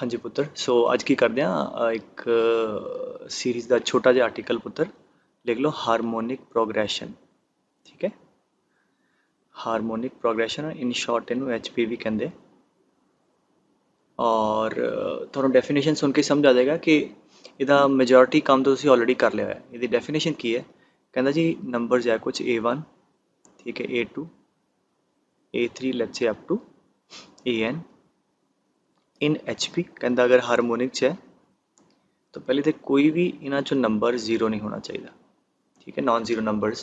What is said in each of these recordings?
ਹਾਂਜੀ ਪੁੱਤਰ। ਸੋ ਅੱਜ ਕੀ ਕਰਦੇ ਹਾਂ, ਇੱਕ ਸੀਰੀਜ਼ ਦਾ ਛੋਟਾ ਜਿਹਾ ਆਰਟੀਕਲ ਪੁੱਤਰ ਲਿਖ ਲਓ, ਹਾਰਮੋਨਿਕ ਪ੍ਰੋਗਰੈਸ਼ਨ। ਠੀਕ ਹੈ, ਹਾਰਮੋਨਿਕ ਪ੍ਰੋਗਰੈਸ਼ਨ ਇਨ ਸ਼ਾਰਟ ਇਹਨੂੰ HP ਵੀ ਕਹਿੰਦੇ। ਔਰ ਤੁਹਾਨੂੰ ਡੈਫੀਨੇਸ਼ਨ ਸੁਣ ਕੇ ਸਮਝ ਆ ਜਾਏਗਾ ਕਿ ਇਹਦਾ ਮੈਜੋਰਿਟੀ ਕੰਮ ਤਾਂ ਤੁਸੀਂ ਆਲਰੇਡੀ ਕਰ ਲਿਆ ਹੋਇਆ। ਇਹਦੀ ਡੈਫੀਨੇਸ਼ਨ ਕੀ ਹੈ? ਕਹਿੰਦਾ ਜੀ ਨੰਬਰਸ ਹੈ ਕੁਝ A1, ਠੀਕ ਹੈ, A2, A3 let's say up to AN in HP। कहता अगर हारमोनिक च है तो पहले तो कोई भी इन्हों चो नंबर जीरो नहीं होना चाहिए। ठीक है, नॉन जीरो नंबर्स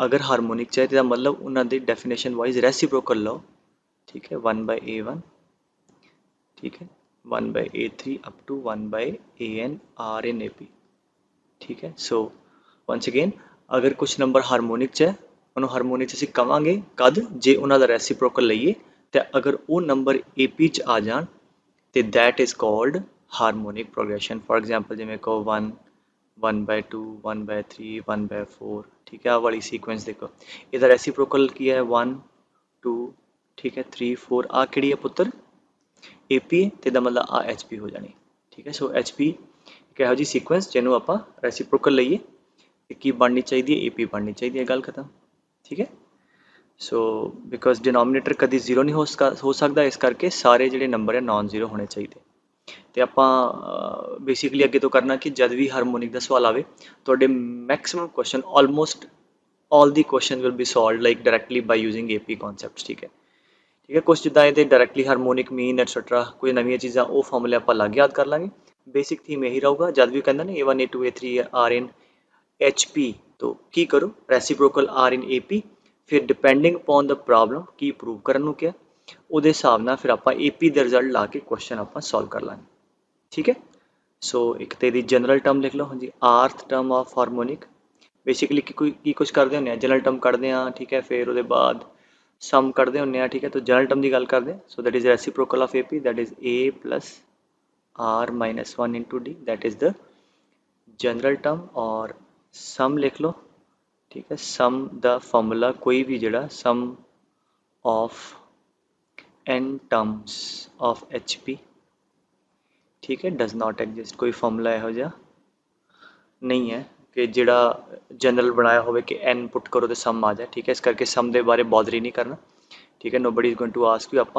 अगर हारमोनिक च है तो मतलब उन्होंने डेफिनेशन वाइज रेसिप्रोकल लो। ठीक है, 1/A1, ठीक है, 1/A3 up to 1/AN R in AP। ठीक है, सो वंस अगेन अगर कुछ नंबर हारमोनिक च है उन्होंने हारमोनिक असीं कवांगे कद जे उन्हों का रेसिप्रोकल लईए, तो अगर वो नंबर AP च आ जान तो that is called harmonic progression. For example जिमें कहो 1, 1/2, 1/3, 1/4। ठीक है, आ वाली सीक्वेंस देखो, इधर रेसिप्रोकल की है 1, 2, ठीक है, 3, 4। आ किहड़ी है पुत्र? AP है, तो मतलब आ HP हो जानी। ठीक है, सो HP एक इहो जी सीक्वेंस जिन्हों आप रेसिप्रोकल लईए की बननी चाहिए, AP बननी चाहिए, गल खत्म। ठीक है, सो बिकॉज डिनोमीनेटर कभी जीरो नहीं हो सकता, इस करके सारे जोड़े नंबर है नॉन जीरो होने चाहिए। तो आप बेसिकली अगे तो करना कि जब भी हारमोनिक का सवाल आए तो maximum question almost all the question will be solve like directly by using AP कॉन्सैप्ट्स। ठीक है, कुछ जिदा ये डायरैक्टली हारमोनिक मीन एटसैट्रा कोई नवी चीज़ा वो फॉर्मूले आप अलग याद कर लेंगे। बेसिक थीम यही रहूगा। जब भी कहना ना A1, A2, A3 R in HP, तो की करो रेसिप्रोकल R in AP, फिर डिपेंडिंग अपॉन द प्रॉब्लम की प्रूव करने क्या वो हिसाब न फिर आप AP का रिजल्ट ला के क्वेश्चन आप सॉल्व कर लेंगे। ठीक है, सो एक तो यदि जनरल टर्म लिख लो। हाँ जी, आर्थ टर्म ऑफ हारमोनिक बेसिकली की कुछ करते होंगे, जनरल टर्म कढ़ते हैं। ठीक है, फिर वो बाद सम कढ़ते होंगे। ठीक है, तो जनरल टर्म की गल करते हैं। So that is reciprocal of AP, that is A plus R minus 1 into D, that is the general term. और सम लिख लो। ठीक है, सम द फॉर्मूला कोई भी जड़ा sum of n terms of HP। ठीक है, डज नॉट एग्जिस्ट, कोई फॉर्मूला यहो जिहा नहीं है कि जिहड़ा जनरल बनाया हो कि n पुट करो तो सम आ जाए। ठीक है, इस करके सम के बारे बॉदर ही नहीं करना। ठीक है, nobody is going to ask you. आप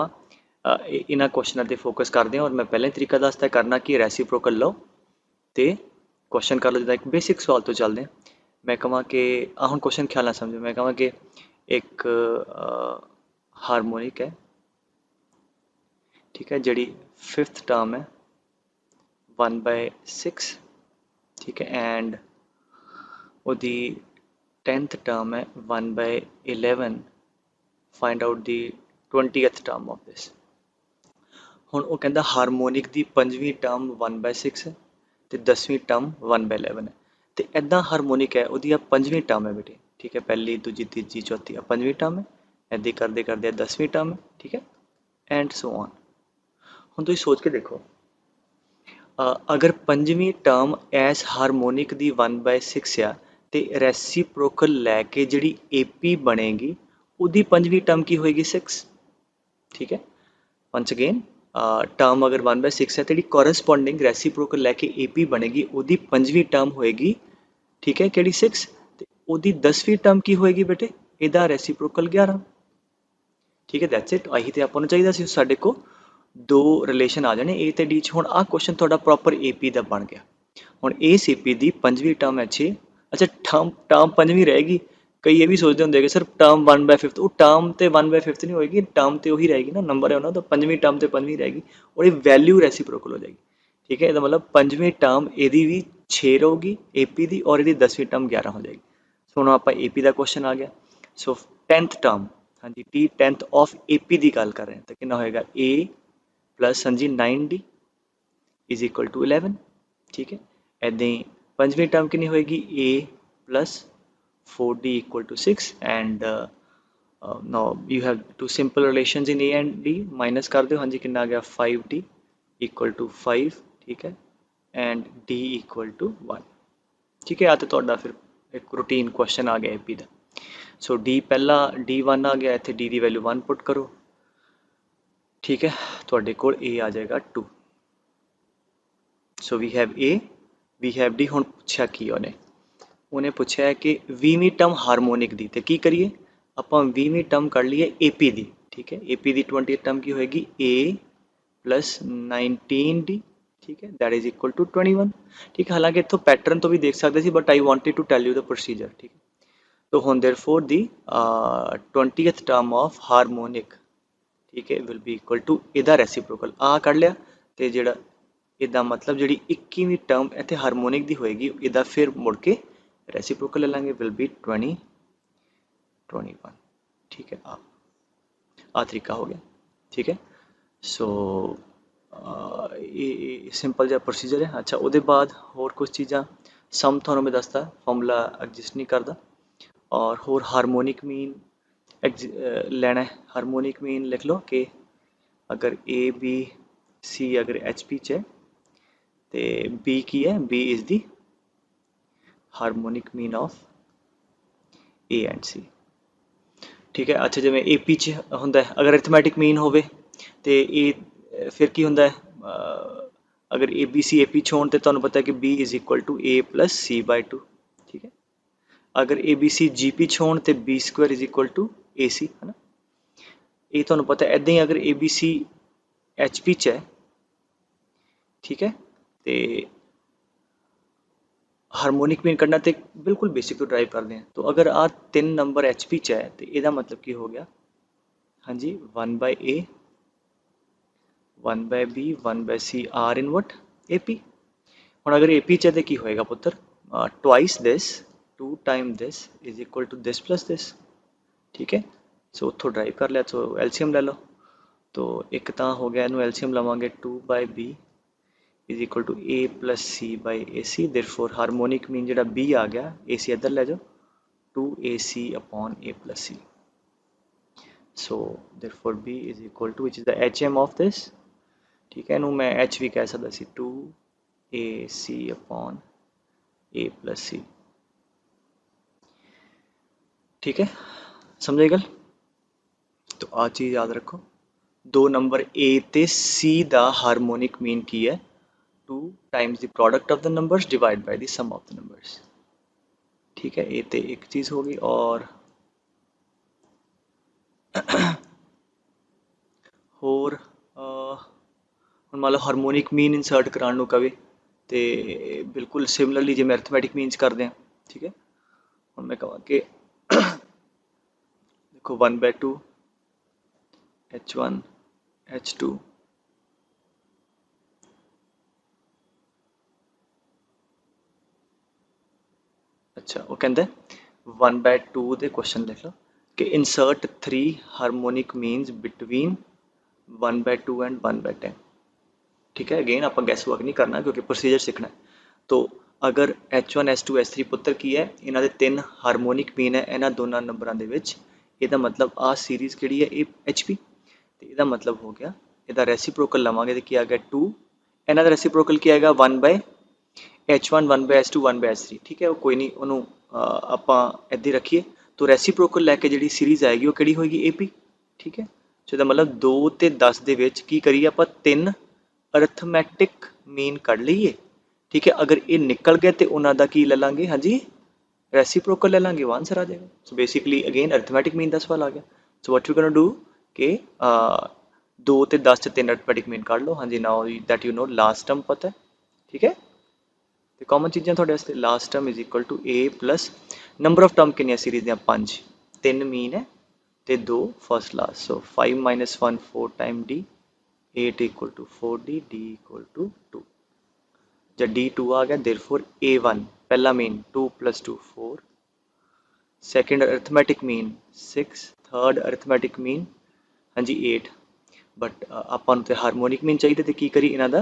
इन्हां क्वेश्चनों पर फोकस करते हैं। और मैं पहले तरीका दसता करना कि रेसिप्रोकल लो तो क्वेश्चन कर लो। जिदा एक बेसिक सवाल तो चलते हैं। मैं कहां कि हम क्वेश्चन ख्याल ना समझो। मैं कहां कि एक हारमोनिक है, ठीक है, जी 5th टर्म है 1/6। ठीक है, एंड वो 10th टर्म है 1/11। Find out the 20th term of this. हुण वो कहता हारमोनिक की 5वीं टर्म 1/6 है तो 10वीं टर्म 1/11 है। तो इदा हारमोनिक है वो 5वीं टर्म है बेटे। ठीक है, पहली, दूजी, तीजी, चौथी 5वीं टर्म है। इदा करते करते 10वीं टर्म है। ठीक है, एंड सो ऑन। हुण तुसीं सोच के देखो, अगर 5वीं टर्म एस हारमोनिक की 1/6 आ तो रेसिप्रोकल लैके जी AP बनेगी उसकी 5वीं टर्म की होएगी 6। ठीक है, वंस अगेन टर्म अगर 1/6 है तो जी कॉरसपोंडिंग रेसिप्रोकल लैके AP बनेगी उसकी 5वीं टर्म होएगी। ठीक है, कि 6, तो उसकी 10वीं टर्म की होएगी बेटे, इहदा रेसिप्रोकल 11। ठीक है, दैट्स इट। अही तो आपको चाहिए सी साडे को दो रिलेशन आ जाने A तो D च। हुण आ क्वेश्चन थोड़ा प्रॉपर AP का बन गया। हुण इस AP की 5वीं टर्म है 6। अच्छा, टर्म 5वीं रहेगी। कई ये भी सोचते होंगे कि सर टर्म 1/5, वो टर्म तो 1/5 नहीं होएगी, टर्म तो वही रहेगी ना, नंबर है उन्होंने, तो 5वीं टर्म तो 5वीं रहेगी और ये वैल्यू रेसिप्रोकल हो जाएगी। ठीक है, इसका मतलब 5वीं टर्म यदि भी 6 रहेगी AP की और यदि 10वीं टर्म 11 हो जाएगी। सो हम आप AP का क्वेश्चन आ गया। सो 10th टर्म, हाँ जी, T10th ऑफ AP की गल कर रहे हैं तो कितना होएगा A प्लस हाँ जी 9D इज इक्वल टू 11। ठीक है, ऐदा ही 5वीं टर्म कितनी होएगी A plus 4D equal to 6। And now you have to simple relations in A and D। Minus कर दो, हाँ जी, कितना आ गया 5D इक्वल टू 5। ठीक है, एंड D इक्वल टू 1। ठीक है, आ तो तुहाडा फिर एक रूटीन क्वेश्चन आ गया AP का। सो D पहला D1 आ गया, इत्थे D की वैल्यू 1 पुट करो। ठीक है, तुहाडे कोल A आ जाएगा 2। So we have A, we have D। ਹੁਣ ਪੁੱਛਿਆ ਕੀ ਉਹਨੇ ਪੁੱਛਿਆ ਹੈ ਕਿ 20ਵੀਂ ਟਰਮ ਹਾਰਮੋਨਿਕ ਦੀ, ਤੇ ਕੀ ਕਰੀਏ ਆਪਾਂ 20ਵੀਂ ਟਰਮ ਕੱਢ ਲਈਏ AP ਦੀ। ਠੀਕ ਹੈ, AP ਦੀ 20th ਟਰਮ ਕੀ ਹੋਏਗੀ A plus 19D। ਠੀਕ ਹੈ, that is equal to 21। ਠੀਕ ਹੈ, ਹਾਲਾਂਕਿ ਇੱਥੋਂ ਪੈਟਰਨ ਤੋਂ ਵੀ ਦੇਖ ਸਕਦੇ ਸੀ, but I wanted to tell you the procedure. ਠੀਕ ਹੈ, तो ਹੁਣ therefore the 20th term of harmonic, ਠੀਕ ਹੈ, will be equal to ਇਹਦਾ ਰੈਸੀਪ੍ਰੋਕਲ ਆ ਕੱਢ ਲਿਆ, ਤੇ ਜਿਹੜਾ ਇਹਦਾ ਮਤਲਬ ਜਿਹੜੀ 21ਵੀਂ ਟਰਮ ਇੱਥੇ ਹਾਰਮੋਨਿਕ ਦੀ ਹੋਏਗੀ ਇਹਦਾ ਫਿਰ ਮੁੜ ਕੇ ਰੈਸੀਪ੍ਰੋਕਲ ਲੈ ਲਾਂਗੇ, will be 20 21। ਠੀਕ ਹੈ, ਆ ਤਰੀਕਾ ਹੋ ਗਿਆ। ਠੀਕ ਹੈ, ਸੋ ਇਹ ਸਿੰਪਲ ਜਿਹਾ ਪ੍ਰੋਸੀਜਰ ਹੈ। ਅੱਛਾ, ਉਹਦੇ ਬਾਅਦ ਹੋਰ ਕੁਝ ਚੀਜ਼ਾਂ, ਸਮ ਤੁਹਾਨੂੰ ਮੈਂ ਦੱਸਦਾ ਫਾਰਮੂਲਾ ਐਗਜ਼ਿਸਟ ਨਹੀਂ ਕਰਦਾ, और होर हारमोनिक मीन लेना है। हारमोनिक मीन लिख लो कि अगर ए बी सी अगर एच पी च है तो बी की है, B is the harmonic mean of A and C. ठीक है, अच्छा जिवें ए पी च हुंदा है, अगर अरिथमैटिक मीन होवे तो ए फिर की हुंदा है, अगर A B C A P च होण ते तुहानूं पता है कि B is equal to A plus C by 2। ठीक है, अगर A B C G P च होण तो B square is equal to A C, है ना, ये तुहानूं पता है। इदां ही अगर A B C H P च है, ठीक है, तो हारमोनिक मीन कढ़ना तो बिल्कुल बेसिक तो ड्राइव करते हैं। तो अगर आ 3 नंबर एच पी च है तो यदा मतलब की हो गया, हाँ जी, 1 by A 1 by B 1 by C are in what A P. हुण अगर ए पी च है तो की होएगा पुत्र, twice this 2 time this is equal to this plus this. ठीक है, सो उत्थों ड्राइव कर लिया, तो एलसीएम ले लो। तो एक तो हो गया, इनू एलसीएम लवांगे 2 by B is equal to A plus C by A C. Therefore harmonic mean जो बी आ गया, ए सी इधर ले जाओ, 2ac upon A plus C. So therefore B is equal to which is the H M of this. ठीक है, इनू मैं एच भी कह सकता सी, 2ac अपॉन ए प्लस सी। ठीक है, समझे गल? तो आ चीज़ याद रखो, 2 नंबर ए ते सी दा हारमोनिक मीन की है 2 times the product of the numbers divide by the sum of the numbers. ठीक है, ये तो एक चीज़ होगी। और होर हुण मान लो हारमोनिक मीन इंसर्ट कराने नूं कवे तो बिल्कुल सिमिलरली जिवें अरिथमैटिक मीनस करते हैं। ठीक है, हुण मैं कहां कि देखो 1 बाय 2 H1 H2 अच्छा, वो कहते 1 बाय 2 दे क्वेश्चन लिख लो कि insert 3 harmonic means between 1 by 2 and 1 by 10। ठीक है, अगेन आप गैस वर्क नहीं करना क्योंकि प्रोसीजर सीखना है। तो अगर H1 H2 H3 पुत्र की है, इन्हों के 3 हारमोनिक मीन है इन्होंने दोनों नंबरों के विच, ਇਹਦਾ मतलब आ सीरीज़ ਕਿਹੜੀ है ये HP। तो ਇਹਦਾ मतलब हो गया, ਇਹਦਾ ਰੈਸੀਪ੍ਰੋਕਲ ਲਵਾਂਗੇ तो क्या आ गया 2, ਇਹਨਾਂ ਦਾ ਰੈਸੀਪ੍ਰੋਕਲ ਕੀ ਆएगा 1 by H1 1 by H2 1 by H3। ठीक है, वो कोई नहीं, उन्होंने ਆਪਾਂ ਇੱਦਾਂ रखिए। तो ਰੈਸੀਪ੍ਰੋਕਲ लैके जी सीरीज़ आएगी वो ਕਿਹੜੀ होएगी AP। ठीक है, सो ਇਹਦਾ मतलब 2 ਤੇ 10 ਦੇ ਵਿੱਚ ਕੀ ਕਰੀਏ ਆਪਾਂ 3 अरिथमैटिक मीन कढ़ लीए। ठीक है, अगर ये निकल गए तो उन्होंने की ले लांगे, हाँ जी, रेसिप्रोकल ले लांगे, वो आंसर आ जाएगा। So basically again arithmetic mean का सवाल आ गया। So what you can do कि 2 ते 10 च 3 अरिथमैटिक मीन काढ़ लो। हाँ जी, now that you know last term पता है। ठीक है, तो कॉमन चीज़ां थोड़े वास्ते, last term is equal to A plus number of term कितनी सीरीज़ ने 5, 3 मीन है तो 2 first last. So 5 minus 1 4 time D 8 equal to 4D, D equal to 2। जब D2 आ गया, देयरफॉर A1 पहला mean 2 + 2 4, second arithmetic mean 6, third arithmetic mean हाँ जी 8। But ਆਪਾਂ ਨੂੰ ਤੇ ਹਾਰਮੋਨਿਕ ਮੀਨ ਚਾਹੀਦੇ ਤੇ ਕੀ ਕਰੀ ਇਹਨਾਂ ਦਾ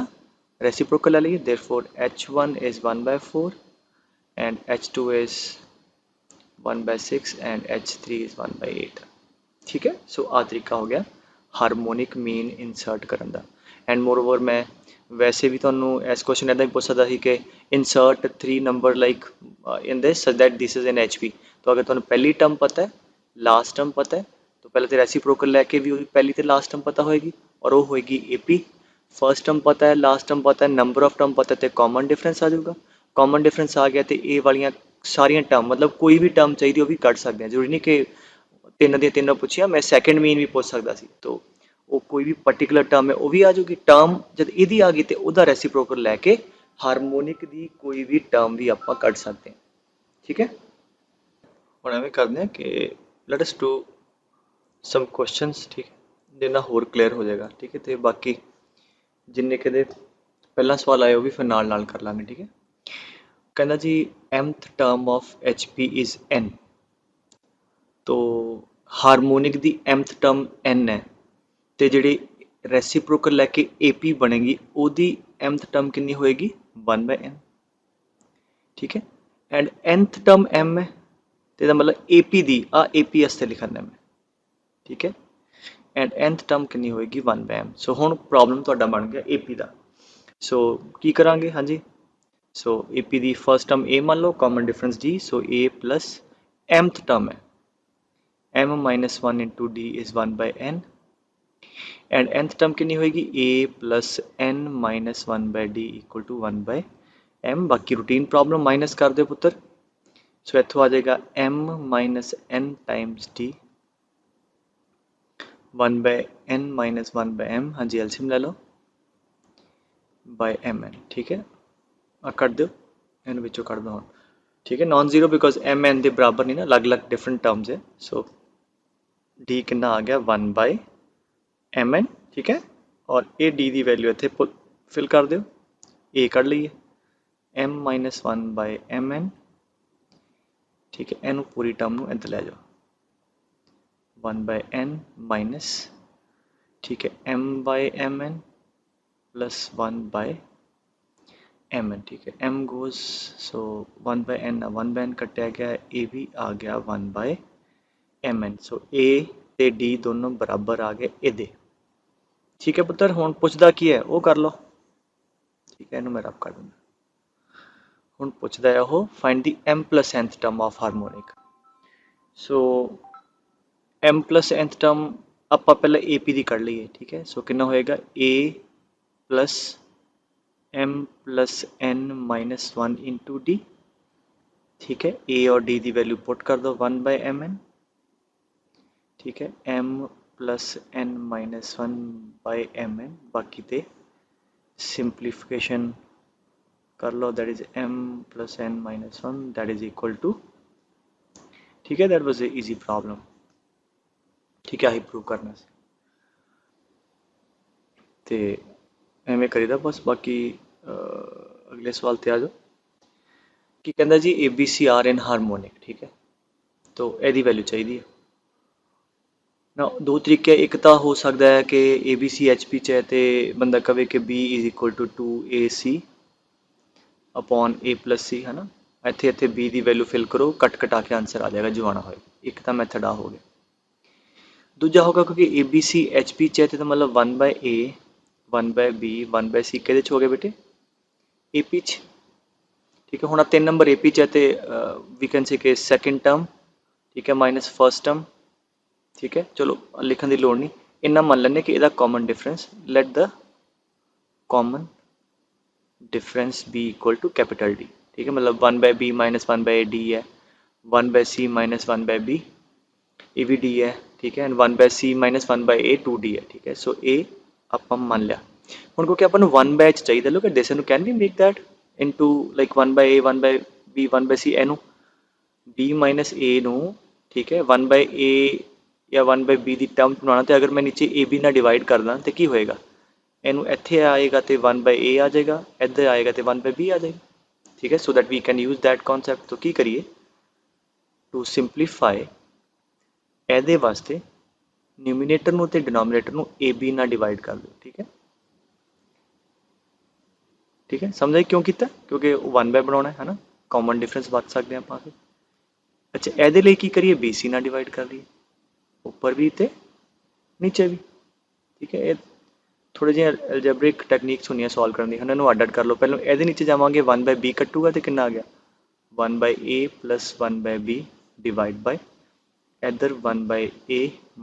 ਰੈਸੀਪ੍ਰੋਕਲ ਲੈ ਲਈਏ। Therefore H1 is 1 by 4 and H2 is 1 by 6 and H3 is 1 by 8। ठीक है, सो आ तरीका हो गया हारमोनिक मीन इंसर्ट करने का। एंड मोर ओवर मैं वैसे भी तुहानूं इस क्वेश्चन इदां ही पूछ सकदा सी कि insert 3 number like in this so that this is an HP। तो अगर तुहानूं पहली टर्म पता है, लास्ट टर्म पता है, तो पहले तो रेसिप्रोकल लैके भी पहली तो लास्ट टर्म पता होएगी और वो होएगी AP। फर्स्ट टर्म पता है, लास्ट टर्म पता है, नंबर ऑफ टर्म पता है, तो कॉमन डिफरेंस आ जाऊगा। कॉमन डिफरेंस आ गया तो ये वालियां सारियां टर्म मतलब कोई भी टर्म चाहिए वो भी ਕੱਢ ਸਕਦੇ ਹਾਂ, ਜ਼ਰੂਰੀ ਨਹੀਂ ਕਿ ਤਿੰਨ ਦੀਆਂ ਤਿੰਨੋਂ ਪੁੱਛੀਆਂ, ਮੈਂ ਸੈਕੰਡ ਮੀਨ ਵੀ ਪੁੱਛ ਸਕਦਾ ਸੀ। तो ਉਹ ਕੋਈ ਵੀ ਪਾਰਟਿਕੂਲਰ ਟਰਮ ਹੈ ਉਹ ਵੀ ਆ ਜਾਊਗੀ। ਟਰਮ ਜਦ ਇਹਦੀ ਆ ਗਈ ਤੇ ਉਹਦਾ ਰੈਸੀਪ੍ਰੋਕਲ ਲੈ ਕੇ ਹਾਰਮੋਨਿਕ ਦੀ ਕੋਈ ਵੀ ਟਰਮ ਵੀ ਆਪਾਂ ਕੱਢ ਸਕਦੇ ਹਾਂ। ਠੀਕ ਹੈ, ਹੁਣ ਐਵੇਂ ਕਰਦੇ ਹਾਂ ਕਿ let us do sum questions, ਠੀਕ ਹੈ, ਜਿਹਦੇ ਨਾਲ ਹੋਰ ਕਲੀਅਰ ਹੋ ਜਾਏਗਾ। ਠੀਕ ਹੈ, ਤੇ ਬਾਕੀ ਜਿੰਨੇ ਕਿਤੇ ਪਹਿਲਾ ਸਵਾਲ ਆਏ ਉਹ ਵੀ ਫਿਰ ਨਾਲ ਨਾਲ ਕਰ ਲਾਂਗੇ। ਠੀਕ ਹੈ, कहना जी mth term of HP is n, तो हारमोनिक दी mth टर्म n है, तो जी रेसिप्रोकल लैके AP बनेगी ओदी mth टर्म कितनी होएगी 1/n। ठीक है, एंड nth टर्म m है तो इसका मतलब AP दी AP वास्ते लिखना मैं। ठीक है, एंड nth टर्म कितनी होएगी 1/m। सो हुण प्रॉब्लम तुहाडा बन गया AP दा। सो की करांगे, हाँ जी, so AP the first term A मान लो, common difference D, so A plus mth term है m minus 1 into D is 1/n, and nth term कितनी होएगी A plus n minus 1/d equal to 1/m। बाकी routine problem minus कर दो पुत्र, सो इत्थों आ जाएगा m minus n times D 1/n minus 1/m, हाँ जी एलसीएम ले लो, बाय mn। ठीक है, कर दो इन विचों कर दो। ठीक है, non zero because M N के बराबर नहीं ना, अलग अलग डिफरेंट टर्म्स है। सो डी कितना आ गया 1/mn। ठीक है, और ये डी की वैल्यू इतने फिल कर दो, ए कढ़ लीए m माइनस 1/mn। ठीक है, इनू पूरी टर्म में इधर ले जाओ 1/n माइनस, ठीक है, m/mn प्लस 1/mn। ठीक है, m गोज, सो 1/n 1/n कटिया गया, ए भी आ गया 1/mn। सो ए ते डी दोनों बराबर आ गए इहदे। ठीक है पुत्र, हुण पुछदा की है वो कर लो। ठीक है, इनू मैं रब कर दूंगा। हुण पुछदा है वो find the m plus nth term of harmonic. So m plus nth term आपां पहले ए पी दी कर लीए। ठीक है, सो कितना होएगा a plus m plus n minus 1 into D. ठीक है, a और d की वैल्यू पुट कर दो 1/mn। ठीक है, m plus n minus 1/mn, बाकी ते सिंप्लीफिकेशन कर लो, that is m plus n minus 1 that is equal to. ठीक है, that was a easy problem. ठीक है, आही प्रूव करना सी ते एवें करीदा बस। बाकी अगले सवाल ते आ जाओ कि कहंदा जी ABCR इन हारमोनिक। ठीक है, तो यदी वैल्यू चाहिए है ना। दो तरीके, एक तो हो सकता है कि ABC HP च है तो बंदा कहे कि B is equal to 2AC upon A plus C, है ना। इत्थे इत्थे B की वैल्यू फिल करो, कट कटा के आंसर आ जाएगा जो आना हो। एक तो मैथड आ हो गया। दूजा होगा क्योंकि ABC HP च है तो मतलब 1/A 1/B 1/C के हो गए बेटे AP च। ठीक है, हुण 3 नंबर AP च है तो वी कैन से कि सैकेंड टर्म। ठीक है, माइनस फर्स्ट टर्म। ठीक है, चलो लिखने की लोड़ नहीं, इन्ना मान लें कि इसका common difference, let the common difference be equal to capital D. ठीक है, मतलब 1/B माइनस 1/D है, 1/C माइनस 1/B ये भी डी है। ठीक है, and 1/C minus 1/A 2D है। ठीक है, सो ए आप मान लिया। हम क्योंकि अपन 1/h चाहिए, लोग this in can we make that into like 1/A 1/B 1/C एनू B माइनस A नू। ठीक है, 1/A या 1/B की टर्म बनाना, तो अगर मैं नीचे AB ना डिवाइड कर दा तो की होएगा, इनू इत्थे आएगा तो 1/A आ जाएगा, इधर आएगा तो 1/B आ जाएगा। ठीक है, so that we can use that concept. तो की करिए टू सिंपलीफाई ਇਹਦੇ वास्ते न्यूमीनेटर ਨੂੰ ਤੇ डिनोमीनेटर ਨੂੰ AB ਨਾਲ डिवाइड कर दो। ठीक है, ठीक है, समझ आई क्यों किया, क्योंकि 1/, बनाना है ना, कॉमन डिफरेंस बच सकते हैं आप। अच्छा, ਇਹਦੇ ਲਈ की करिए BC ਨਾਲ डिवाइड कर लिए, ऊपर भी ते नीचे भी। ठीक है, ये थोड़े ਜਿਹੇ एल्जेब्रिक टैक्नीक्स होंगे सॉल्व करने दी, इन्होंने अड कर लो। पहले ਇਹਦੇ नीचे जावांगे 1/B कटूगा तो कितना आ गया 1/A plus 1/B divide by इधर 1/A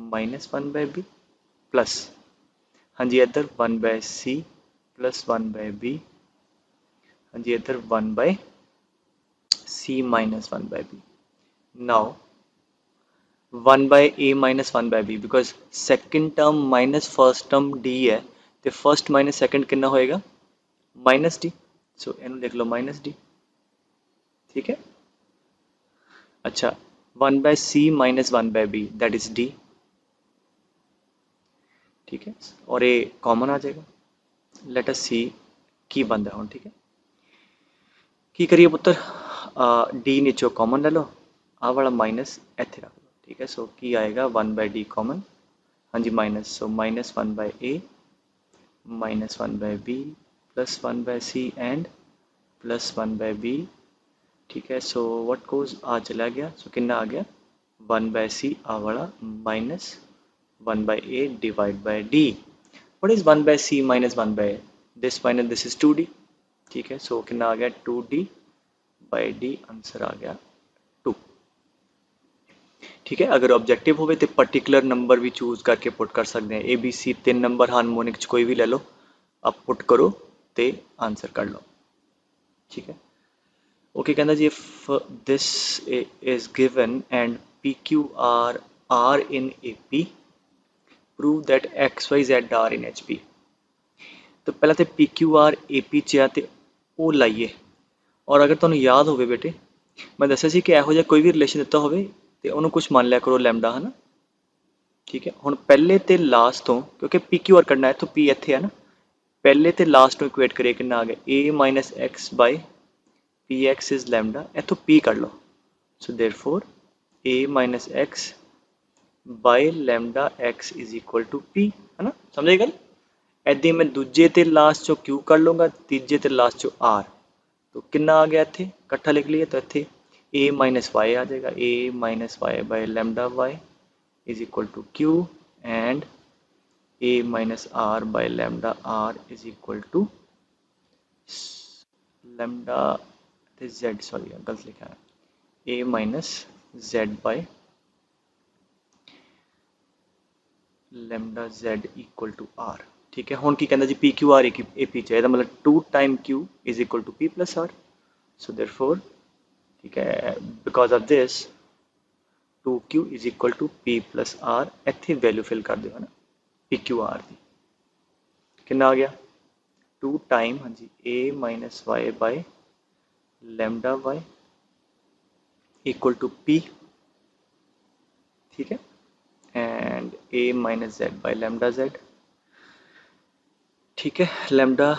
माइनस 1/B प्लस, हाँ जी, इधर 1/C प्लस 1 बाय बी, हाँ जी इधर 1 by C minus 1 by B. Now 1 by A minus 1 by B, because second term minus first term D है, तो first minus second कितना होएगा, माइनस डी। सो इन्हों देख लो माइनस डी, ठीक है। अच्छा 1 by C minus 1 by B that is D, ठीक है, और ये कॉमन आ जाएगा। लेट अस सी की बनता है, ठीक है। की करिए पुत्र, डी नीचो कॉमन ले लो, आ वाला माइनस इत्थे रख लो, ठीक है। सो की आएगा 1 बाय डी कॉमन, हाँ जी minus, so minus 1 by A minus 1 by B plus 1 by C and plus 1 by B, ठीक है। सो व्हाट गोज आ चला गया, सो कितना आ गया 1 बाय सी आ वाला minus 1 by A divide by D. What is 1 by C minus 1 by this minus this is 2d, ठीक है। सो कितना आ गया 2d बाय डी, आंसर आ गया 2, ठीक है। अगर ऑब्जेक्टिव होवे तो पर्टिकुलर नंबर भी चूज करके पुट कर सकते हैं, A B C 3 number harmonic कोई भी ले लो, आप पुट करो तो आंसर कर लो, ठीक है। ओके कहना जी, if this is given and P Q R in A P, prove that X Y Z are in H P. तो पहला तो P Q R A P च आ तो वो लाइए, और अगर तुहानू याद होवे बेटे मैं दस्सिया सी कि ਇਹੋ ਜਿਹਾ कोई भी रिलेशन दिता होवे तो उन्होंने कुछ मान लिया करो लैम्डा, है ना, ठीक है। हुण पहले तो लास्ट तो क्योंकि पी क्यू आर करना है तो पी इत्थे है ना, पहले तो लास्ट में इक्वेट करिए कितना आ गया a minus x by p x is lambda, इतों पी कर लो। So therefore a minus x by lambda x is equal to p, है ना, समझे गल। ऐदी मैं दूजे ते लास्ट चो क्यू कर लूँगा, तीजे ते लास्ट चो आर, तो कितना आ गया इत्थे इकट्ठा लिख लिए, तो इत्थे ए माइनस वाई आ जाएगा, a minus y by lambda y is equal to q and a minus r by lambda r is equal to lambda z, sorry गलत लिखा है, a minus z by lambda z equal to r, ठीक है। हुण की कहंदा जी P Q R A P चाहिए, मतलब 2 time q is equal to p plus r, so therefore ठीक है, because of this 2q is equal to p plus r, इत्थे वैल्यू फिल कर दो, है ना, पी क्यू आर की कितना आ गया 2 टाइम, हाँ जी, a minus y by lambda y equal to p, ठीक है, and a minus z by lambda z, ठीक है। लैम्डा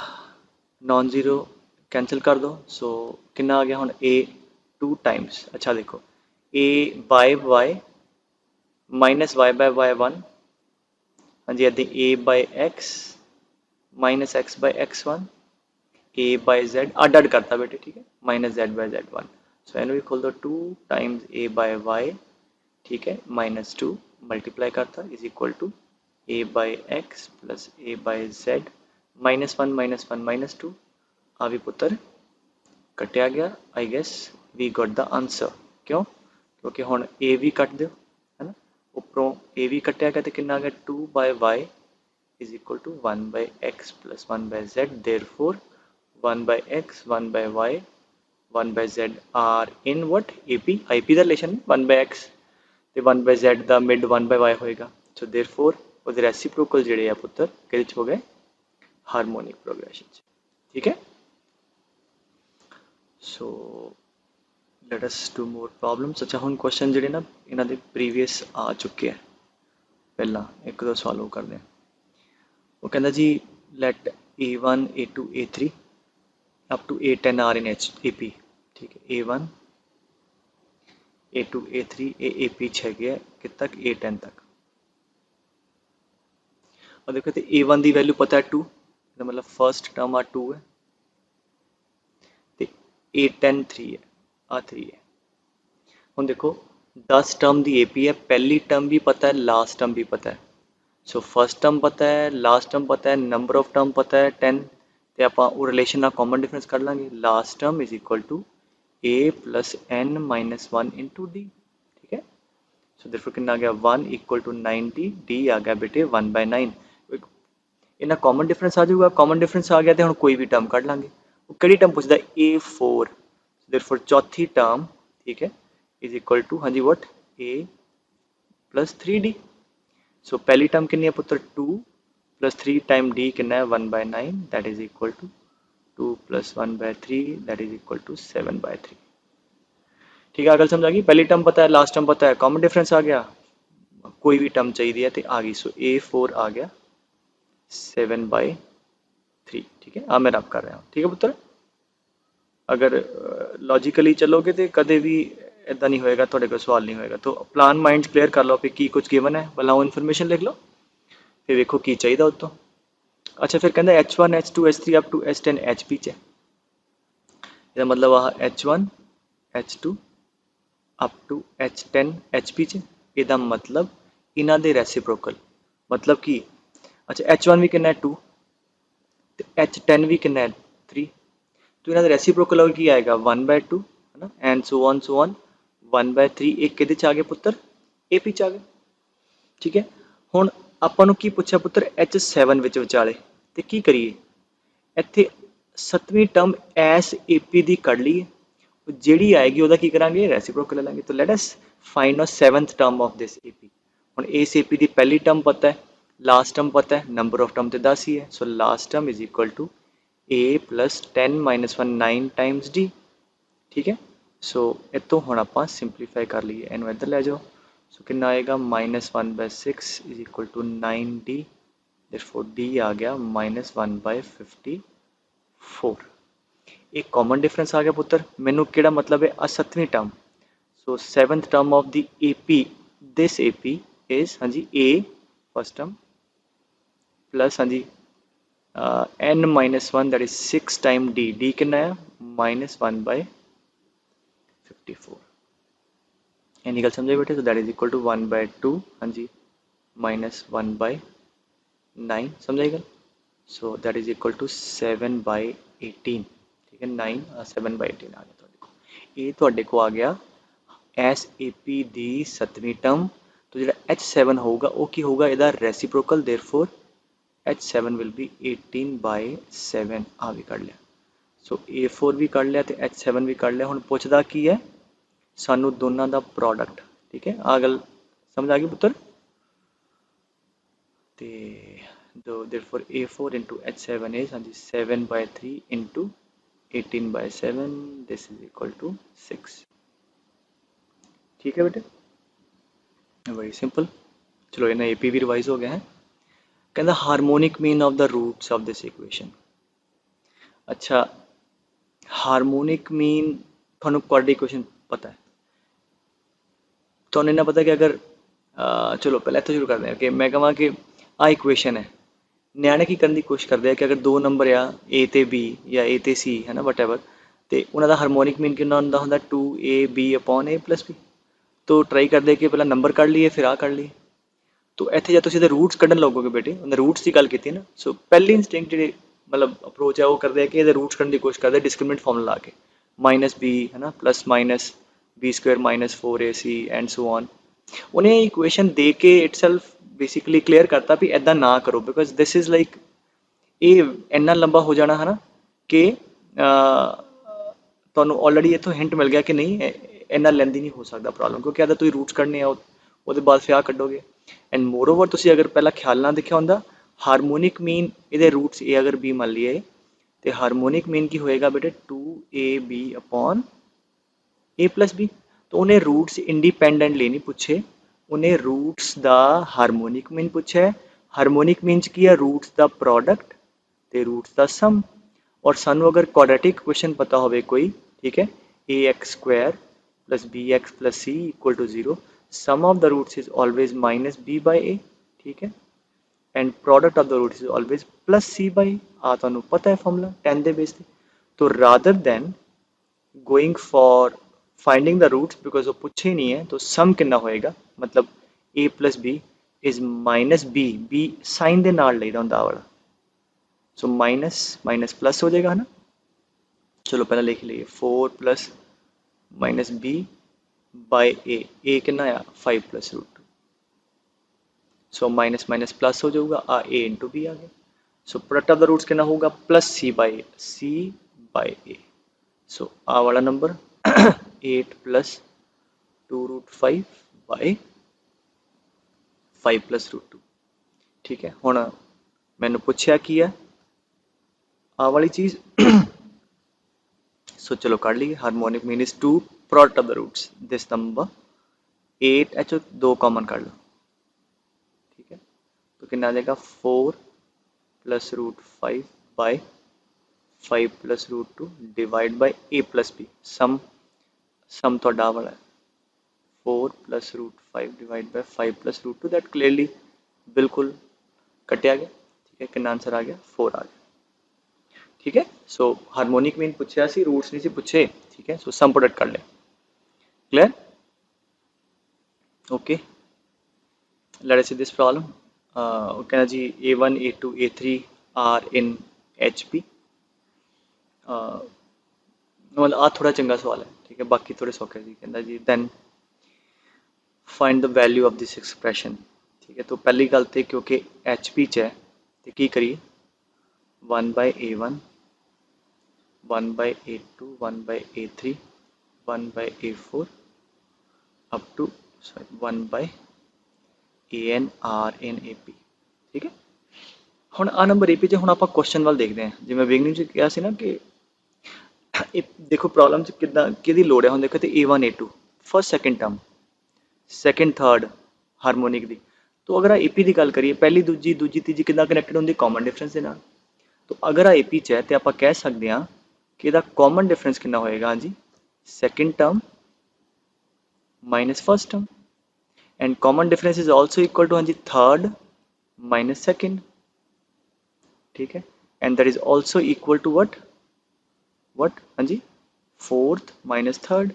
नॉन ज़ीरो कैंसिल कर दो, सो कितना आ गया हुण ए 2 टाइम्स, अच्छा देखो a by y minus y by 1, हाँ जी इदां a by x minus x by x1, a by z अड अड करता बेटे, ठीक है, माइनस जेड बाय z1, सो इन्हें भी खोल दो 2 टाइम्स ए बाय वाई, ठीक है, माइनस 2 मल्टीप्लाई करता is equal to A by X plus A by Z minus one minus 2, आ भी पुत्र कटिया गया, I guess we got the answer, क्यों, क्योंकि हुण ए भी कट दो, है ना, उपरों ए भी कटिया गया तो कितना आ गया 2 by Y is equal to 1 by x plus 1 by z, therefore 1 by x 1 by y 1 by z are in what AP, IP the relation 1 by x ਤੇ 1 by z the mid 1 by y ਹੋਏਗਾ, so therefore ਉਹਦੇ ਰੈਸਿਪਰੋਕਲ ਜਿਹੜੇ ਆ ਪੁੱਤਰ ਕਿਹਦੇ ਚ ਹੋ ਗਏ, ਹਾਰਮੋਨਿਕ ਪ੍ਰੋਗਰੈਸ਼ਨ ਚ, ਠੀਕ ਹੈ। ਸੋ let us do more problems. ਅੱਛਾ ਹੁਣ ਕੁਐਸਚਨ ਜਿਹੜੇ ਨਾ ਇਹਨਾਂ ਦੇ ਪ੍ਰੀਵੀਅਸ ਆ ਚੁੱਕੇ ਆ, ਪਹਿਲਾਂ ਇੱਕ ਦੋ ਸੋਲਵ ਕਰਦੇ ਆ। वो कहना जी let A1 A2 A3 up to A10 are in AP, ठीक है, A1 A2 A3 AP है कि तक A10 तक, और देखो तो A1 की वैल्यू पता है 2, मतलब फर्स्ट टर्म आ 2 है, तो A10 3 है, आ 3 है। हम देखो 10 टर्म की AP है, पहली टर्म भी पता है, लास्ट टर्म भी पता है, सो फर्स्ट टर्म पता है, लास्ट टर्म पता है, नंबर ऑफ टर्म पता है 10, तो आप रिलेशन का कॉमन डिफरेंस कर लेंगे, last term is equal to A plus N minus 1 into D, ठीक है। सो देयरफॉर कितना आ गया 1 इक्वल टू 90, डी आ गया बेटे 1 बाय 9, ਇਹਨਾਂ ਕਾਮਨ ਡਿਫਰੈਂਸ ਆ ਜਾਊਗਾ। ਕਾਮਨ ਡਿਫਰੈਂਸ ਆ ਗਿਆ ਤੇ ਹੁਣ ਕੋਈ ਵੀ ਟਰਮ ਕੱਢ ਲਾਂਗੇ। ਉਹ ਕਿਹੜੀ ਟਰਮ ਪੁੱਛਦਾ a4, देयरफॉर चौथी टर्म ठीक है इज इक्वल टू हाँ जी वट a प्लस 3d। सो पहली टर्म कितनी है पुत्र 2 प्लस 3 टाइम d कितना है 1/9 that is equal to 2 plus 1/3 that is equal to 7/3। ठीक है अगल समझ आ गई। पहली टर्म पता है, लास्ट टर्म पता है, कॉमन डिफरेंस आ गया, कोई भी टर्म चाहिए तो आ गई। सो a4 आ गया 7/3। ठीक है अब मैं रब कर रहा हूँ। ठीक है पुत्र अगर लॉजिकली चलोगे तो कदे भी इदा नहीं होएगा, थोड़े कोई सवाल नहीं होएगा। तो प्लान माइंड क्लियर कर लो भी की कुछ गिवन है, भला वो इन्फॉर्मेशन लिख लो फिर वेखो की चाहिए उत्तों। अच्छा फिर कहता H1 H2 H3 up to H10 HP च, ਇਹਦਾ मतलब आ H1 H2 up to H10 HP च, ਇਹਦਾ मतलब इन्हां दे रेसिप्रोकल मतलब कि अच्छा H1 भी कितना है 2 तो H10 भी कितना है 3, तो इन्हां दे रेसिप्रोकल और की आएगा 1/2 है ना, एंड सो ऑन 1/3। एक किहदे च आ गए पुत्र AP च आ गए। ठीक है हुण ਆਪਾਂ ਨੂੰ ਕੀ ਪੁੱਛਿਆ ਪੁੱਤਰ H7 ਵਿੱਚ ਵਿਚਾਲੇ ਤੇ ਕੀ ਕਰੀਏ, ਇੱਥੇ 7ਵੀਂ ਟਰਮ ਐਸ AP ਦੀ ਕੱਢ ਲਈਏ, ਜਿਹੜੀ ਆਏਗੀ ਉਹਦਾ ਕੀ ਕਰਾਂਗੇ ਰੈਸਿਪਰੋਕਲ ਲੈ ਲਾਂਗੇ। तो let us find out 7th term of this AP। ਹੁਣ ਇਸ AP ਦੀ ਪਹਿਲੀ ਟਰਮ ਪਤਾ ਹੈ, लास्ट टर्म पता है, नंबर ऑफ टर्म तो 10 ही है। So last term is equal to a plus 10 minus 1 9 times d। ठीक है सो इतों हम आप सिंपलीफाई कर लीए, इनू इधर लै जाओ। सो कितना आएगा -1/6 is equal to 9d, therefore d आ गया -1/54। एक कॉमन डिफरेंस आ गया पुत्र। मैनू केड़ा मतलब है आ 7वीं term. So 7th term of the AP, this AP is हाँ जी a फर्स्ट टर्म प्लस हाँ जी n-1 that is 6 time d, d कितना है -1/54। यानी गल समझे बेटे। तो दैट इज इक्वल टू 1/2 हाँ जी -1/9 समझाई गल। So that is equal to 7/18। ठीक है 9 7/18 आ गया तुहाडे को। ये तुहाडे को आ गया एस AP दी 7वीं टर्म। तो जो H7 होगा वो की होगा इहदा reciprocal, therefore H7 will be 18/7 आ भी कढ़ लिया। सो A4 भी कढ़ लिया तो H7 भी कढ़ लिया। हुण पुछदा की है सानू दोनों का प्रोडक्ट। ठीक है आ गल समझ आ गई पुत्र। तो therefore A4 into H7 is हाँ जी 7/3 into 18/7 this is equal to 6। ठीक है बेटे वेरी सिंपल। चलो इन्हें AP भी रिवाइज हो गया है। कहता harmonic mean of the roots of this equation. अच्छा हारमोनिक मीन थानू क्वाड्रेटिक इक्वेशन पता है, तो इन्ना पता कि अगर चलो पहले इत्थों शुरू करते हैं कि मैं कहां कि आ इक्वेशन है, न्याणे की करने की कोशिश करते हैं कि अगर दो नंबर आ A ते B या A ते C है ना वट एवर, तो उन्होंने हारमोनिक मीन कितना होंदा 2AB/A+B। तो ट्राई करते कि पहला नंबर कढ़ लीए फिर आ कढ़ लीए। तो इत्थे जब तुसीं रूट्स कढ़न लगोगे बेटे, उन्हें रूट्स की गल की ना, सो पहली इंस्टिंक्ट जी मतलब अप्रोच है वो करते हैं कि ये रूट्स कढ़न की कोशिश करते हैं डिस्क्रिमिनेंट फॉर्मूला ला के -b है ना plus minus b² -4ac and so on. उन्हें इक्वेशन दे के इटसेल्फ बेसिकली क्लियर करता भी इदा ना करो, बिकॉज दिस इज़ लाइक ये इन्ना लंबा हो जाना है ना कि तुहानू ऑलरेडी इत्थों हिंट मिल गया कि नहीं इन्ना लेंदी नहीं हो सकता प्रॉब्लम, क्योंकि अगर तुसीं रूट्स कढ़ने आ ਉਹਦੇ ਬਾਅਦ ਫਿਰ ਆ ਕੱਢੋਗੇ। एंड मोर ओवर ਤੁਸੀਂ अगर पहला ख्याल ना देखा ਹੁੰਦਾ हारमोनिक मीन ਇਹਦੇ रूट्स A अगर B मान लिए तो हारमोनिक मीन की होएगा बेटे 2AB/A+B। तो उन्हें रूट्स इंडिपेंडेंटली नहीं पूछे, उन्हें रूट्स दा हारमोनिक मीन पूछा है। हारमोनिक मीन च की है रूट्स दा प्रोडक्ट ते रूट्स दा सम। और सानू अगर क्वाड्रेटिक क्वेश्चन पता होवे कोई, ठीक है ax² + bx + c = 0, sum of the roots is always -b/a। ठीक है and product of the roots is always +c/a। आ तुहानू पता है फॉर्मूला 10 दे बेस ते। तो rather than going for finding the roots because वो पूछे ही नहीं है, तो सम कितना होएगा मतलब a + b is -b, b sign दे नाल लईदा हुंदा वाला। सो माइनस माइनस प्लस हो जाएगा है ना। चलो पहले लिख लीजिए 4 + -b/a, a कितना आया 5 + √2। सो माइनस माइनस प्लस हो जाऊगा आ a इंटू बी आ गया। So product of the roots कितना होगा प्लस c/a। सो आ वाला नंबर 8 प्लस 2√5 बाय 5 प्लस √2। ठीक है, हुण मैंने पूछा की है आ वाली चीज। सो चलो कर लीजिए, harmonic mean is 2 product of the roots this number 8 H 2 common कर लो। ठीक है, तो कितना आ जाएगा 4 plus √5 by 5 plus √2 divide by a plus b। Sum तो डा वाला है 4 plus √5 divide by 5 plus √2 that clearly बिल्कुल कटिया गया। ठीक है, कितना आंसर आ गया 4 आ गया। ठीक है, सो हार्मोनिक मीन पूछा सी, रूट्स नहीं सी पूछे। ठीक है, सो सम प्रोडक्ट कर ले। Clear? Okay, let us see this problem. कहना जी a1 a2 a3 are in HP। मतलब आ थोड़ा चंगा सवाल है। ठीक है, बाकी थोड़े सौखे जी। कहना जी then find the value of this expression. ठीक है, तो पहली गल तो क्योंकि HP च है तो की करिए 1/a1 1/a2 1/a3 1/a4 up to 1/an r in AP। ठीक है, ਹੁਣ ਆ ਨੰਬਰ AP 'ਚ ਹੁਣ ਆਪਾਂ ਕੁਐਸਚਨ ਵੱਲ ਦੇਖਦੇ ਹਾਂ। ਜਿਵੇਂ ਬਿਗਨਿੰਗ 'ਚ ਕਿਹਾ ਸੀ ਨਾ ਕਿ ਇਹ ਦੇਖੋ ਪ੍ਰੋਬਲਮ 'ਚ ਕਿੱਦਾਂ ਕਿਹਦੀ ਲੋੜ ਹੈ। ਹੁਣ ਦੇਖੋ ਤੇ A1 A2 first second term, second third harmonic ਦੀ। तो अगर AP की गल करिए पहली दूजी दूजी तीजी कितना कनैक्टेड होंगे कॉमन डिफरेंस के नाल। तो अगर आ AP च है तो आप कह सकते हैं कि इसका कॉमन डिफरेंस कितना होएगा। हाँ जी, second term minus first term and common difference is also equal to हाँ जी थर्ड माइनस सेकेंड। ठीक है, and that is also equal to what हाँ जी fourth minus third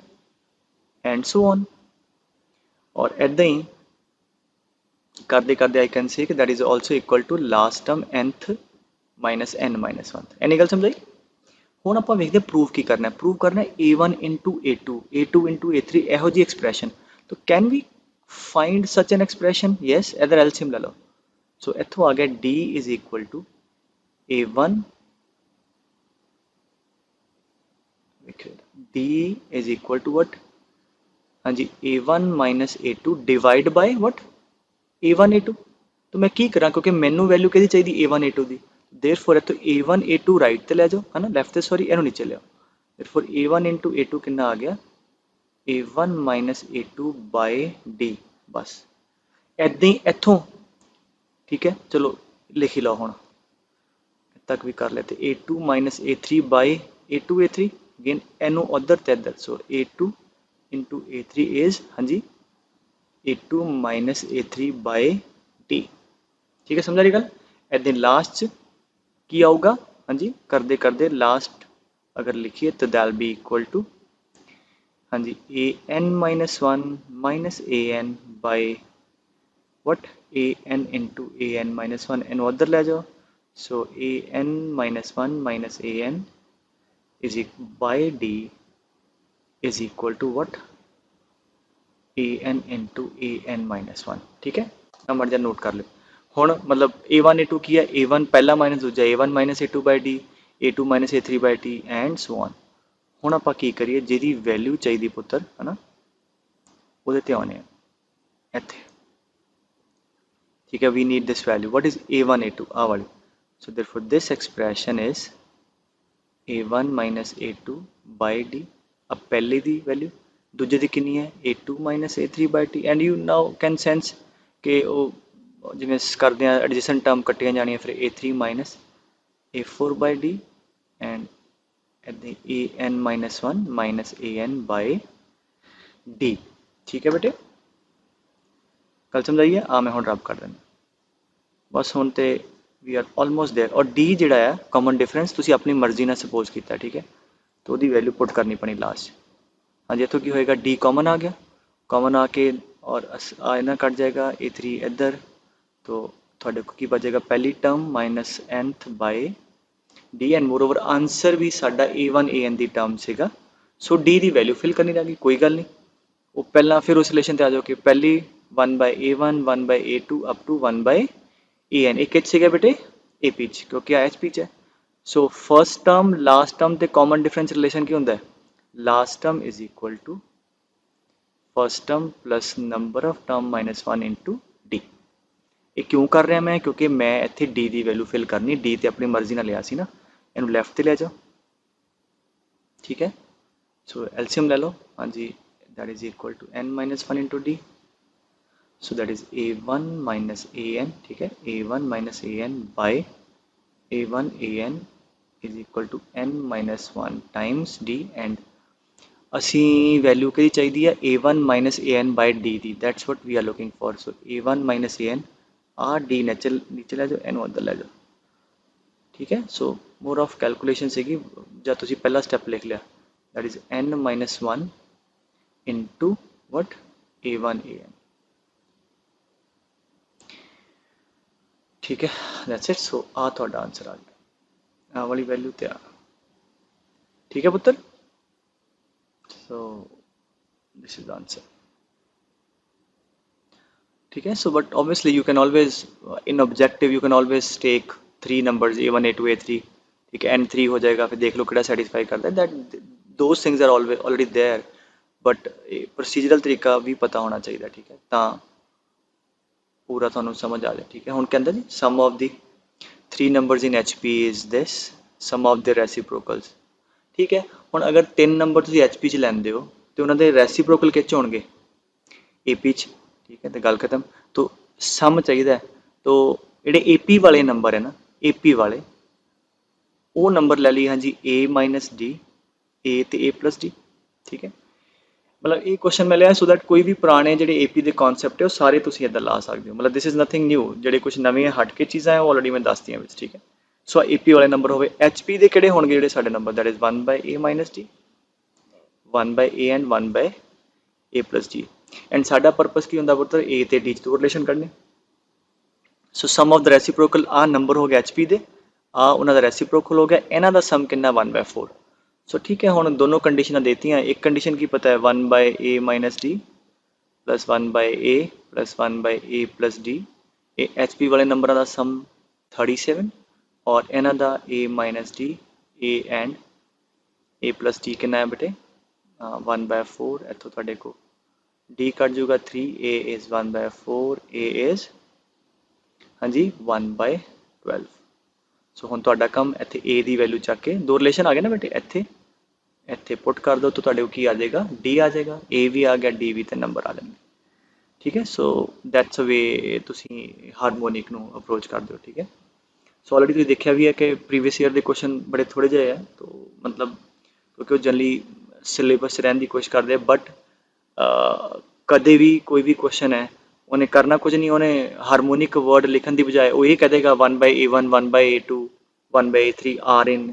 and so on. और ऐदा ही करते करते I can say that is also equal to last term nth minus n minus one. इन्नी गल समझाई। ਹੁਣ ਆਪਾਂ ਵੇਖਦੇ ਪ੍ਰੂਫ ਕੀ ਕਰਨਾ ਹੈ। ਪ੍ਰੂਫ ਕਰਨਾ ਹੈ a1 into a2 a2 into a3 ਇਹੋ ਜੀ ਐਕਸਪ੍ਰੈਸ਼ਨ। तो can we find such an expression. Yes, इधर एलसीएम ले लो। सो इथों आ गया d is equal to a1 d is equal to what हाँ जी a1 minus a2 divide by what a1 a2। तो मैं की करा क्योंकि मैनू वैल्यू कि चाहिए a1 a2 की। देयरफॉर इथों a1 a2 राइट ते ले जाओ है ना, लैफ्ट ते सॉरी इनू नीचे ले आओ। देयरफॉर a1 into a2 कितना आ गया a1 minus a2 by d। बस ऐदा ही इथों। ठीक है, चलो लिख ही लो हुण तक भी कर लेते a2 minus a3 bye a2 a3 again इनू उधर ते इधर। सो a2 into a3 इज हाँ जी a2 minus a3 by d। ठीक है, समझा रही गल। ऐदा लास्ट की आऊगा हाँ जी करते करते लास्ट अगर लिखिए तो दैल बी इक्वल टू हाँ जी an minus one minus an by what an into an minus one N उधर ले जाओ। So an minus one minus an is by d is equal to what an into an minus one. ठीक है, number जा note कर लो। हुण मतलब a1 a2 की है a1 पहला माइनस दूजा a1 minus a2 by d a2 minus a3 by d and so on. हुण आपां की करिए जिहदी वैल्यू चाहिए पुत्तर है ना उहदे ते आउने आ इत्थे। ठीक है, we need this value what is a1 a2 आ वाली। So therefore this expression is a1 minus a2 by d। अब पहले दी वैल्यू दूजे दी कितनी है a2 minus a3 by d and you now can sense कि जिवें करते हैं एडजेसेंट टर्म कट्टियां जानियां फिर a3 minus a4 by d and an minus one minus an by d। ठीक है बेटे, गल समझाइए। आ मैं हुण रब कर देना बस हुण ते वी आर ऑलमोस्ट देयर। और d जिहड़ा है कॉमन डिफरेंस तुसीं अपनी मर्जी नाल सपोज कीता। ठीक है, तो उसकी वैल्यू पुट करनी पनी लास्ट। हाँ जी, इत्थों की होएगा d कॉमन आ गया, कॉमन आके और आ इना कट जाएगा a3 इधर। तो थोड़े को की बचेगा पहली term minus nth by d and moreover answer भी साडा a1 an की टर्म सीगा। सो d की वैल्यू फिल करनी रह गई, कोई गल नहीं। वो पहला फिर उस रिलेशन ते आ जाओ कि पहली 1/a1 1/a2 up to 1/an एक सीगा बेटे AP च क्योंकि आ HP च है। So first term last term ते कॉमन डिफरेंस रिलेशन की होंदा है, last term is equal to first term plus number of term minus 1 into D. ये क्यों कर रहा मैं, क्योंकि मैं इत्थे डी की वैल्यू फिल करनी, डी तो अपनी मर्जी ਨਾਲ ਲਿਆ ਸੀ ना, ਇਹਨੂੰ ਲੈਫਟ ਤੇ ਲੈ ਜਾਓ, ठीक है। सो एलसीएम ले लो, हाँ जी, that is equal to n minus 1 into d, so that is a1 minus an, ठीक है, a1 minus an by a1 an is equal to n minus 1 times d and असी वैल्यू कि चाहिए है a1 minus an by d दी, that's what we are looking for. So a1 minus an आ d नीचे ले जाओ, Inu अंदर ले जाओ, ठीक है। सो मोर ऑफ कैलकुलेशन सीगी, जब तुसी पहला स्टेप लिख लिया, that is n minus 1 into what a1 an, ठीक है, दैट्स इट। सो आ थोड़ा आंसर आ गया, आ वाली वैल्यू तैयार, ठीक है पुत्र। So this is the answer, ठीक है। So but obviously you can always in objective you can always take 3 numbers a1 a2 a3, ठीक है, n3 हो जाएगा, फिर देख लो किहड़ा सैटिस्फाई करता है, that those things are already there, but procedural तरीका भी पता होना चाहिए, ठीक है, तो पूरा थोड़ा समझ आ जाए, ठीक है। हुण कहंदा जी sum of the 3 numbers in HP is this, sum of the reciprocals, ठीक है। हुण अगर 3 नंबर तुसीं HP च लैंदे हो तो उन्हां दे रेसिप्रोकल किच होणगे, AP च, ठीक है, तो गल खत्म। तो सम चाहिए, तो ਜਿਹੜੇ AP वाले नंबर है ना, AP वाले वो नंबर ले लिए हाँ जी A माइनस डी, A तो A प्लस डी, ठीक है। मतलब ये क्वेश्चन मैं लिया सो दैट कोई भी पुराने जो AP के कॉन्सैप्ट है वो सारे तुम इधर ला सकते हो, मतलब दिस इज नथिंग न्यू, जो कुछ नवी हट के चीज़ा है वो ऑलरेडी मैं दस दियाँ, ठीक है। सो AP वाले नंबर हो HP के किहड़े होणगे जिहड़े साडे नंबर, that is 1 by A minus d, 1 by A and 1 by A plus d, and साडा पर्पस की होंदा पुत्र A ते D दो रिलेशन करने। So sum of the reciprocal आ नंबर हो गया HP दे, आ उन्होंने रेसिप्रोकल हो गया, इन्हों का सम कितना 1 बाय 4। सो ठीक है, हुण दोनों कंडीशन देती हैं, एक कंडीशन की पता है 1 by A minus D plus 1 by A plus 1 by A plus D, ये HP वाले नंबर का सम 37 और इन्हों का A minus D A and A plus D कितना है बेटे 1 बाय 4, इतों तुहाडे को D कट जूगा 3, A is 1 by 4, A is हाँ जी 1 बाय 12। सो हुण तुहाडा काम इत्थे A की वैल्यू चक के दो रिलेशन आ गए ना बेटे, इत्थे पुट कर दो तो तुहाडे की आ जाएगा D आ जाएगा, A भी आ गया D भी, तो नंबर आ जाएंगे, ठीक है। सो दैट्स अ वे तुसीं हारमोनिक नूं अप्रोच कर दो, ठीक है। सो ऑलरेडी तुसीं देखिया भी है कि प्रीवियस ईयर के क्वेश्चन बड़े थोड़े जे है, तो मतलब क्योंकि वो जनरली सिलेबस रहने की कोशिश करते हैं, बट कदे भी कोई भी क्वेश्चन है उन्हें करना कुछ नहीं, उन्हें हारमोनिक वर्ड लिखने की बजाय वो ये कह देगा 1 by A1 1 by A2 1 by A3 are in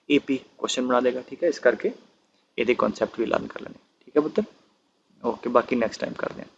AP question बना देगा, ठीक है। इस करके ये कॉन्सैप्ट भी लर्न कर लेने, ठीक है पुत्र। ओके, बाकी नेक्स्ट टाइम करते हैं।